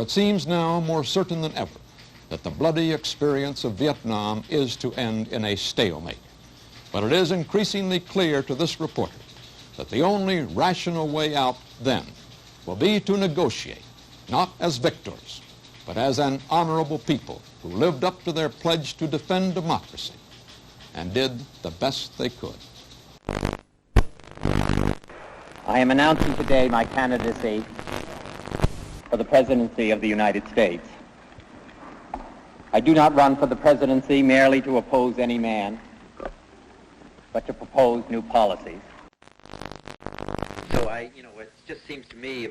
it seems now more certain than ever that the bloody experience of Vietnam is to end in a stalemate. But it is increasingly clear to this reporter that the only rational way out then will be to negotiate, not as victors, but as an honorable people who lived up to their pledge to defend democracy and did the best they could. I am announcing today my candidacy for the presidency of the United States. I do not run for the presidency merely to oppose any man, but to propose new policies. So it just seems to me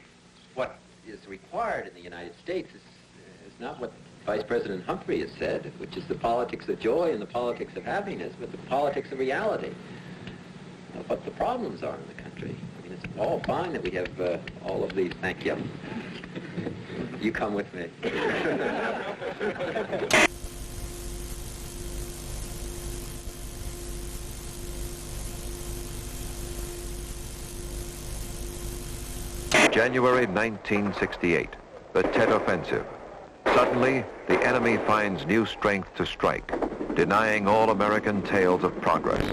what is required in the United States is not what Vice President Humphrey has said, which is the politics of joy and the politics of happiness, but the politics of reality. What the problems are in the country. I mean, it's all fine that we have all of these. Thank you. You come with me. January 1968, the Tet Offensive. Suddenly, the enemy finds new strength to strike, denying all American tales of progress.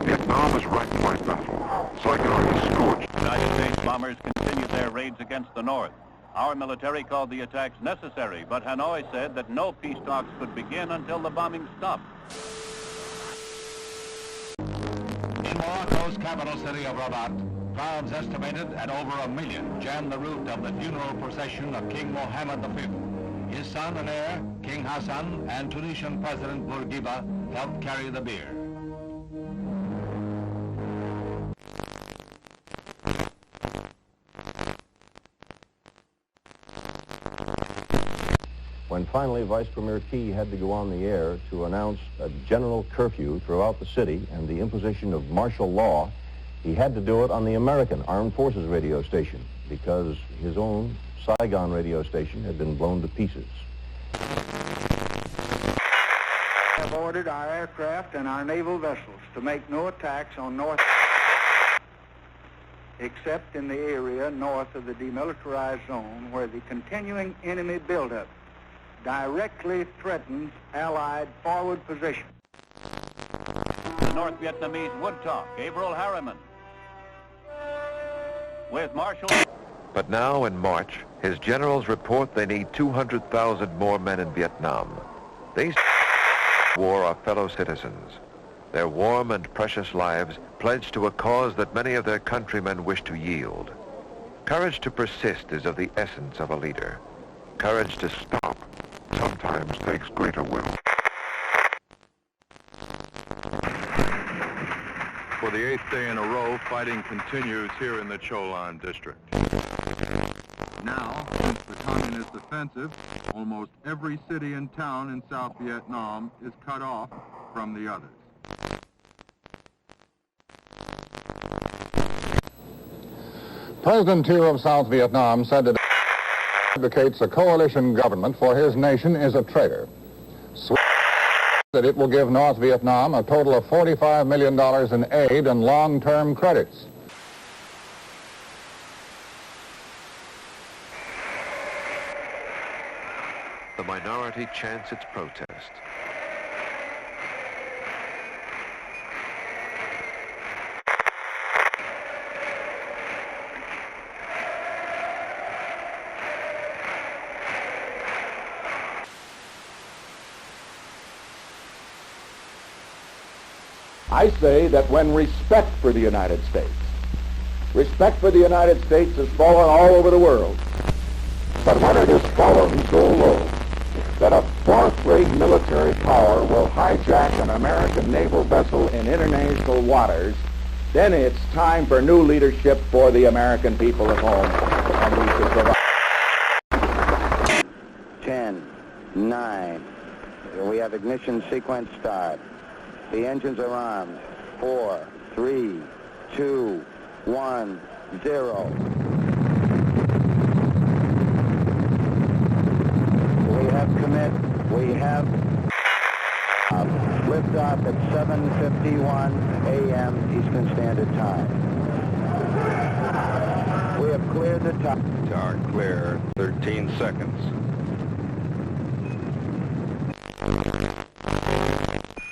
Vietnam is wrecked by battle. Saigon is scorched. United States bombers continued their raids against the North. Our military called the attacks necessary, but Hanoi said that no peace talks could begin until the bombing stopped. In Morocco's capital city of Rabat, crowds estimated at over 1 million jammed the route of the funeral procession of King Mohammed V. His son and heir, King Hassan, and Tunisian President Bourguiba helped carry the bier. When finally Vice Premier Key had to go on the air to announce a general curfew throughout the city and the imposition of martial law, he had to do it on the American Armed Forces radio station because his own Saigon radio station had been blown to pieces. We have ordered our aircraft and our naval vessels to make no attacks on North, except in the area north of the demilitarized zone where the continuing enemy buildup directly threatens Allied forward position. The North Vietnamese would talk. Gabriel Harriman. With Marshal... But now, in March, his generals report they need 200,000 more men in Vietnam. These war are fellow citizens. Their warm and precious lives pledged to a cause that many of their countrymen wish to yield. Courage to persist is of the essence of a leader. Courage to stop sometimes takes greater will. For the 8th day in a row, fighting continues here in the Cholan district. Now, since the communist offensive, almost every city and town in South Vietnam is cut off from the others. President Thieu of South Vietnam said that advocates a coalition government for his nation is a traitor. That it will give North Vietnam a total of $45 million in aid and long-term credits. The minority chants its protest. I say that when respect for the United States has fallen all over the world, but when it has fallen so low that a fourth-rate military power will hijack an American naval vessel in international waters, then it's time for new leadership for the American people at home, and we should provide. 10, 9, we have ignition sequence start. The engines are armed. 4, 3, 2, 1, 0. We have liftoff at 7:51 a.m. Eastern Standard Time. We have clear the top. Tower clear, 13 seconds.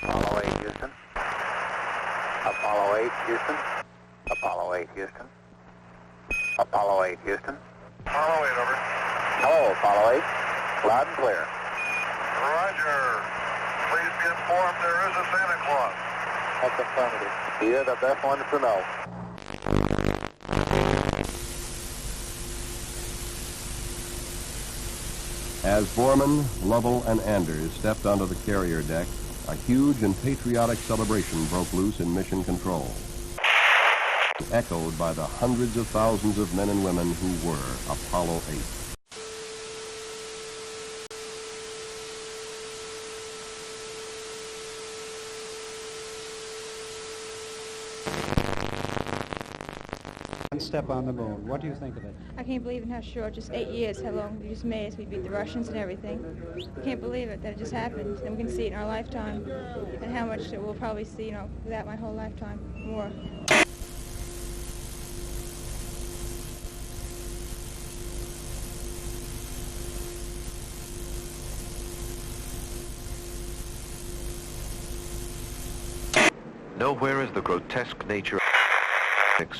Apollo 8, Houston. Apollo 8, Houston. Apollo 8, Houston. Apollo 8, Houston. Apollo 8, over. Hello, Apollo 8. Loud and clear. Roger. Please be informed there is a Santa Claus. That's affirmative. You're the best one to know. As Borman, Lovell, and Anders stepped onto the carrier deck, a huge and patriotic celebration broke loose in Mission Control, echoed by the hundreds of thousands of men and women who were Apollo 8. Step on the moon. What do you think of it? I can't believe in how short, just 8 years, how long we just made us. We beat the Russians and everything. I can't believe it, that it just happened. And we can see it in our lifetime. And how much we'll probably see, you know, without my whole lifetime, more. Nowhere is the grotesque nature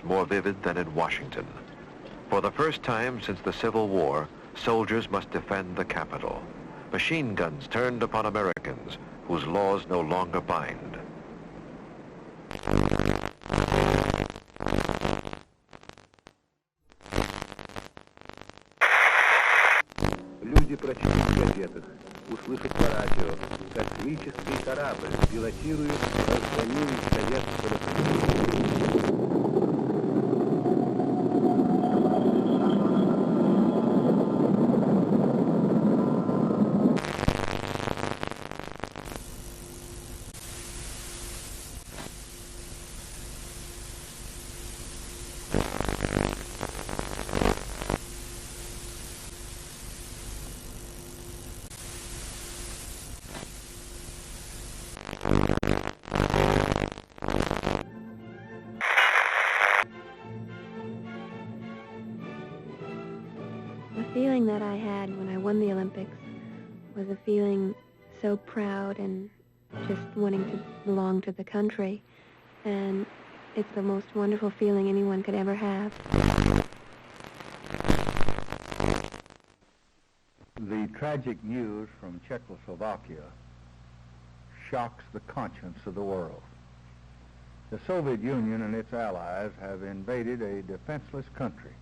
more vivid than in Washington. For the first time since the Civil War, soldiers must defend the Capitol. Machine guns turned upon Americans whose laws no longer bind. Люди прочтут в газетах, услышат по радио, как космический корабль пилотирует разгоняемый советский. The feeling that I had when I won the Olympics was a feeling so proud and just wanting to belong to the country. And it's the most wonderful feeling anyone could ever have. The tragic news from Czechoslovakia shocks the conscience of the world. The Soviet Union and its allies have invaded a defenseless country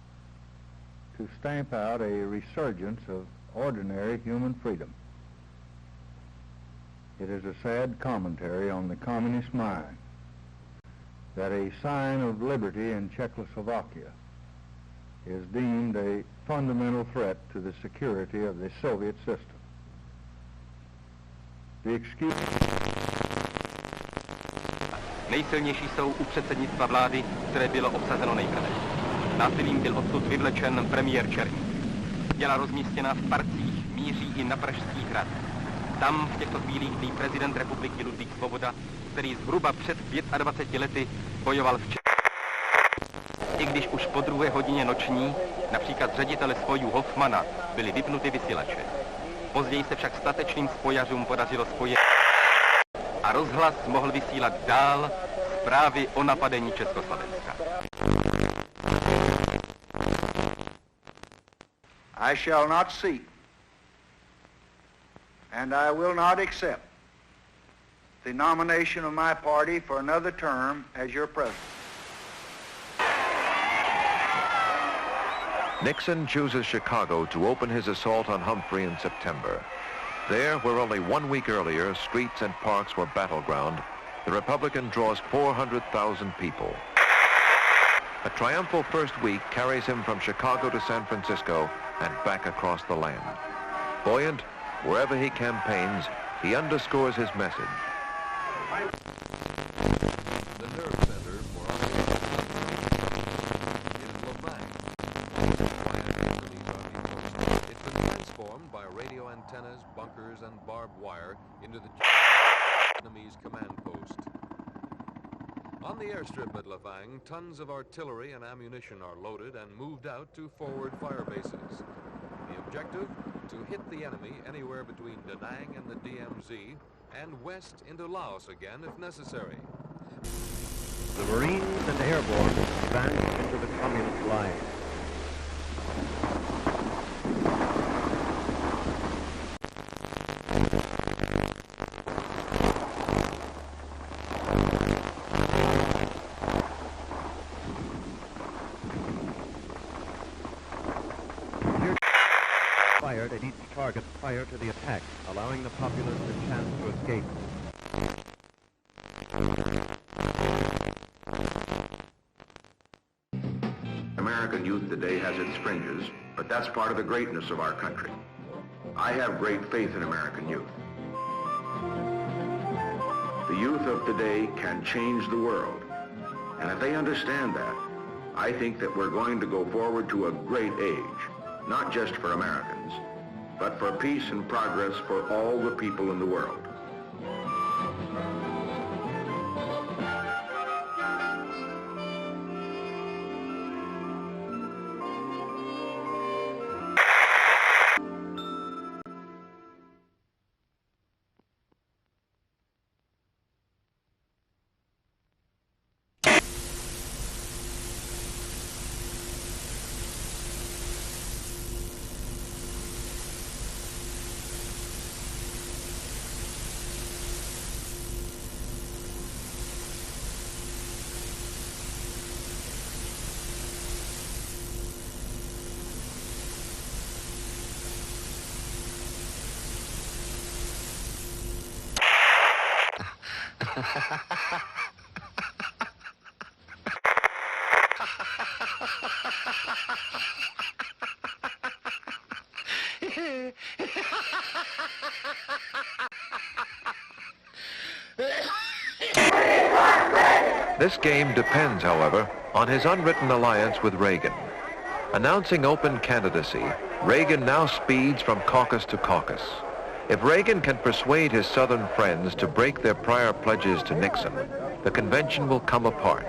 to stamp out a resurgence of ordinary human freedom. It is a sad commentary on the communist mind that a sign of liberty in Czechoslovakia is deemed a fundamental threat to the security of the Soviet system. The excuse... Nejsilnější jsou u předsednictva vlády, které bylo obsazeno nejprve. Násilím byl odsud vyvlečen premiér Černý. Těla rozmístěna v parcích míří i na Pražský hrad. Tam v těchto chvílích dlí prezident republiky Ludvík Svoboda, který zhruba před 25 lety bojoval v Čechách. I když už po 2. hodině noční, například ředitele spojů Hoffmana, byly vypnuty vysílače. Později se však statečným spojařům podařilo spojit a rozhlas mohl vysílat dál zprávy o napadení Československa. I shall not seek, and I will not accept the nomination of my party for another term as your president. Nixon chooses Chicago to open his assault on Humphrey in September. There, where only 1 week earlier streets and parks were battleground, the Republican draws 400,000 people. A triumphal first week carries him from Chicago to San Francisco and back across the land. Buoyant, wherever he campaigns, he underscores his message. The nerve center for it's been transformed by radio antennas, bunkers, and barbed wire into the enemy's command post. On the airstrip at Lafang, tons of artillery and ammunition are loaded and moved out to forward fire bases. The objective? To hit the enemy anywhere between Da Nang and the DMZ and west into Laos again if necessary. The Marines and airborne advanced into the communist lines. Fired at each target prior to the attack, allowing the populace a chance to escape. American youth today has its fringes, but that's part of the greatness of our country. I have great faith in American youth. The youth of today can change the world. And if they understand that, I think that we're going to go forward to a great age, not just for Americans, but for peace and progress for all the people in the world. This game depends, however, on his unwritten alliance with Reagan. Announcing open candidacy, Reagan now speeds from caucus to caucus. If Reagan can persuade his Southern friends to break their prior pledges to Nixon, the convention will come apart.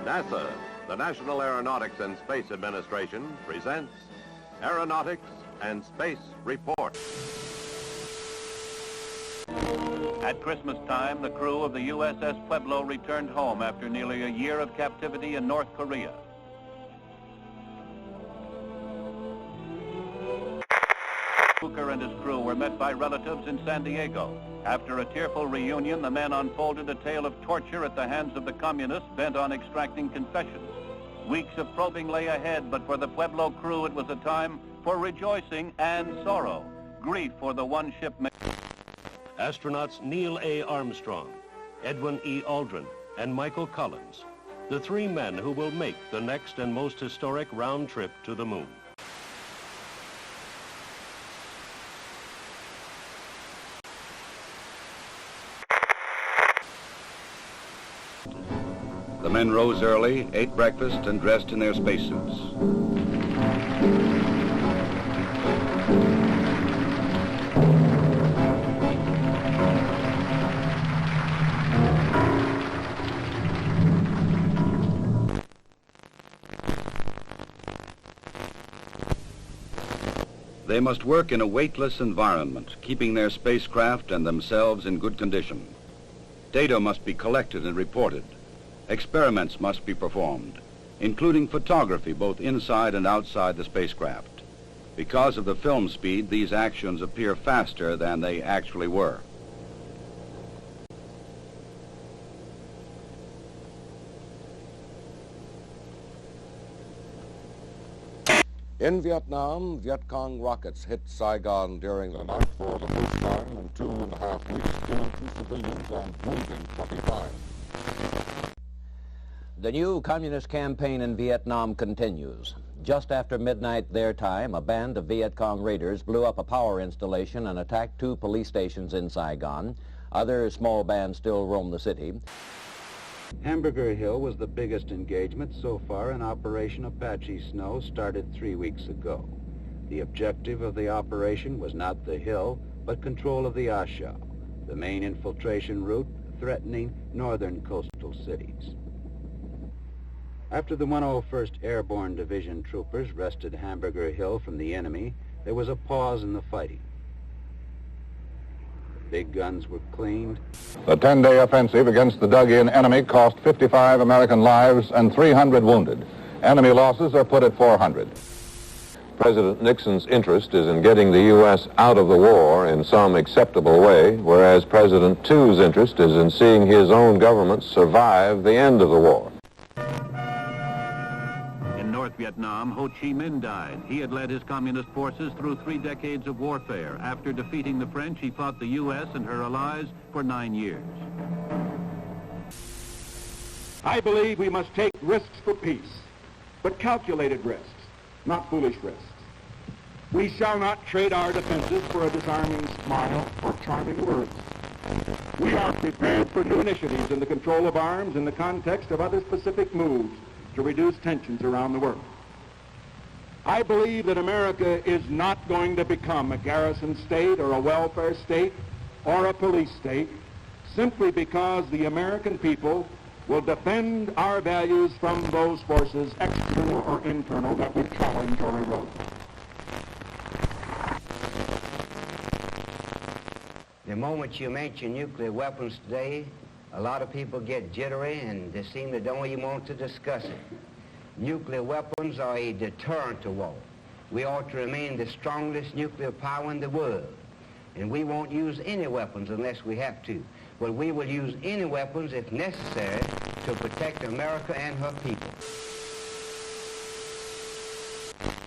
NASA, the National Aeronautics and Space Administration, presents Aeronautics and Space Report. At Christmas time, the crew of the USS Pueblo returned home after nearly a year of captivity in North Korea. Hooker and his crew were met by relatives in San Diego. After a tearful reunion, the men unfolded a tale of torture at the hands of the communists bent on extracting confessions. Weeks of probing lay ahead, but for the Pueblo crew, it was a time for rejoicing and sorrow. Grief for the one shipmate. Astronauts Neil A. Armstrong, Edwin E. Aldrin, and Michael Collins, the three men who will make the next and most historic round trip to the moon. The men rose early, ate breakfast, and dressed in their spacesuits. They must work in a weightless environment, keeping their spacecraft and themselves in good condition. Data must be collected and reported. Experiments must be performed, including photography both inside and outside the spacecraft. Because of the film speed, these actions appear faster than they actually were. In Vietnam, Viet Cong rockets hit Saigon during the night for the first time in 2.5 weeks, killing 2 civilians and wounding 25. The new communist campaign in Vietnam continues. Just after midnight their time, a band of Viet Cong raiders blew up a power installation and attacked 2 police stations in Saigon. Other small bands still roam the city. Hamburger Hill was the biggest engagement so far in Operation Apache Snow, started 3 weeks ago. The objective of the operation was not the hill, but control of the Ashau, the main infiltration route threatening northern coastal cities. After the 101st Airborne Division troopers wrested Hamburger Hill from the enemy, there was a pause in the fighting. The big guns were cleaned. The 10-day offensive against the dug-in enemy cost 55 American lives and 300 wounded. Enemy losses are put at 400. President Nixon's interest is in getting the U.S. out of the war in some acceptable way, whereas President Thu's interest is in seeing his own government survive the end of the war. In North Vietnam, Ho Chi Minh died. He had led his communist forces through 3 decades of warfare. After defeating the French, he fought the U.S. and her allies for 9 years. I believe we must take risks for peace, but calculated risks, not foolish risks. We shall not trade our defenses for a disarming smile or charming words. We are prepared for new initiatives in the control of arms in the context of other specific moves to reduce tensions around the world. I believe that America is not going to become a garrison state or a welfare state or a police state simply because the American people will defend our values from those forces, external or internal, that would challenge or erode. The moment you mention nuclear weapons today, a lot of people get jittery and they seem to don't even want to discuss it. Nuclear weapons are a deterrent to war. We ought to remain the strongest nuclear power in the world. And we won't use any weapons unless we have to. But we will use any weapons if necessary to protect America and her people.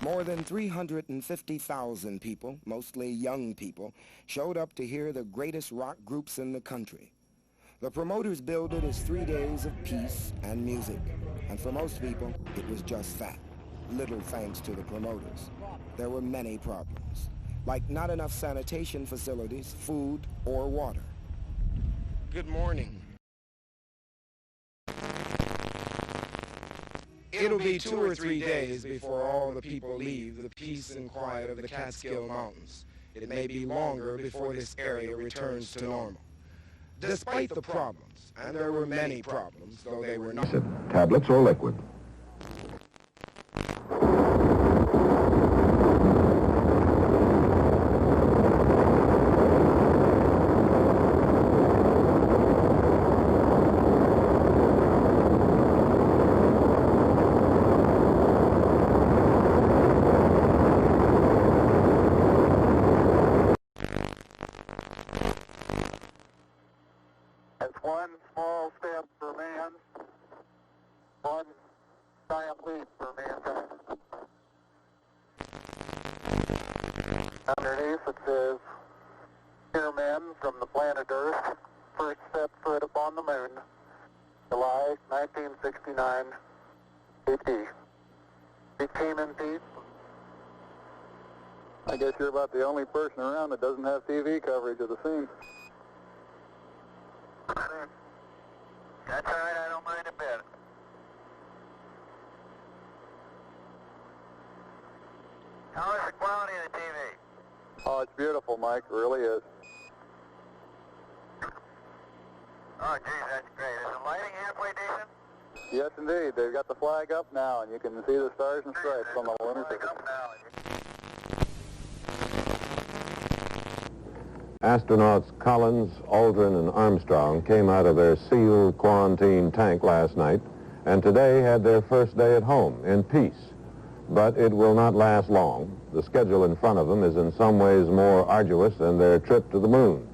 More than 350,000 people, mostly young people, showed up to hear the greatest rock groups in the country. The promoters billed it as 3 days of peace and music, and for most people, it was just that. Little thanks to the promoters. There were many problems, like not enough sanitation facilities, food, or water. Good morning. It'll be 2 or 3 days before all the people leave the peace and quiet of the Catskill Mountains. It may be longer before this area returns to normal. Despite the problems, and there were many problems, though they were not... Tablets or liquid? That's one small step for man, one giant leap for mankind. Underneath it says, "Here men from the planet Earth first set foot upon the moon, July 1969, AD. We came in peace." I guess you're about the only person around that doesn't have TV coverage of the scene. That's all right, I don't mind a bit. How is the quality of the TV? Oh, it's beautiful, Mike. It really is. Oh, geez, that's great. Is the lighting halfway decent? Yes, indeed. They've got the flag up now, and you can see the stars and stripes on the lunar surface. Astronauts Collins, Aldrin, and Armstrong came out of their sealed quarantine tank last night and today had their first day at home in peace. But it will not last long. The schedule in front of them is in some ways more arduous than their trip to the moon.